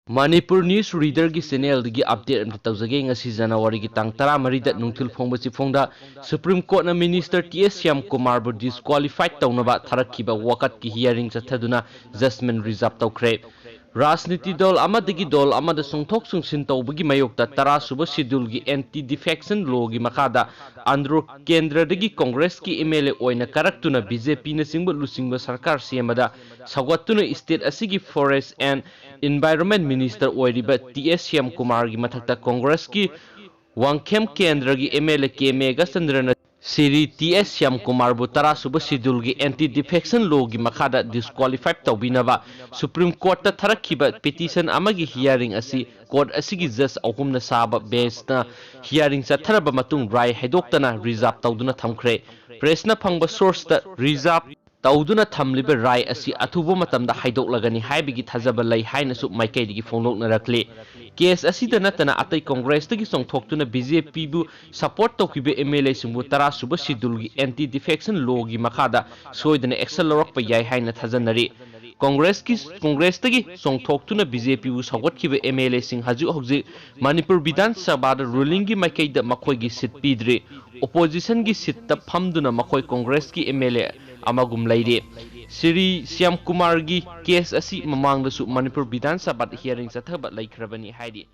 Manipur news reader की channel की update तौजगे जनवरी की तंग 13 नुंथिल फोंब चिफोंदा सुप्रीम कोर्ट ना मिनिस्टर टीएस श्याम कुमार बु डिस्क्वालिफाइड तौनबा थरखिबा वकत की हियरिंग चथदुना जजमेंट रिजर्व तौखरे राजनीति दल अमदगी दल अमद सुंथोक सुंसिन तौबगी मयोक्ता 10 सुब शेड्यूल की एंटी डिफेक्शन लॉ की मखादा आंध्र केंद्र दगी कांग्रेस की एमएलए ओइना करक्तुना बीजेपी न सिंग लुसिंग सरकार सेमदा सगवत्तुना स्टेट असिगी फॉरेस्ट एंड एनवायरनमेंट मिनिस्टर ओइरिबा टीएस श्याम कुमार की मथक्ता कांग्रेस की वांगखेम केंद्र की एमएलए के मेगा चंद्रन श्री टीएस श्याम कुमार बु 10 सुब शेड्यूल की एंटी डिफेक्शन लॉ की मखादा डिस्क्वालिफाइड तौबिनबा सुप्रीम कोर्ट ता थरखिबा पिटिशन अमगी हियरिंग असि कोर्ट असिगी जज अहुमना साबा बेंचना हियरिंग चथरबा मतुंग राय हैदोक्तना रिजर्व तौदुना थमखरे प्रेसना फंगबा सोर्स ता रिजर्व तौदुना थमलिबा राय असि अथुबो मतमदा हाइदोक्लगनी हाइबिगी थाजबा लै हाइनसु माइकैदिगी फोंदोक्नरखले केस असिदा नतना अतै कांग्रेस तगी सोंथोक्तुना बीजेपी बु सपोर्ट तौकिबे एमएलए सिंबु 10 सुब शेड्यूल की एंटी डिफेक्शन लॉ की मखादा सोइदना एक्शन लौरक्पा याय हाइना थाजनरी कांग्रेस तगी सोंथोक्तुना बीजेपी बु सगोटखिबे एमएलए सिंह हजु हौजि मणिपुर विधान सभा रूलिंग की माइकैदा मखोयगी सीट पीद्रे ओपोजिशन की सीट ता फमदुना मखोय कांग्रेस की एमएलए अमगुम लैरे श्री श्याम कुमार की केस असी ममांगदसु मणिपुर विधान सभा हियरिंग चथब लैखरबनी हाइदि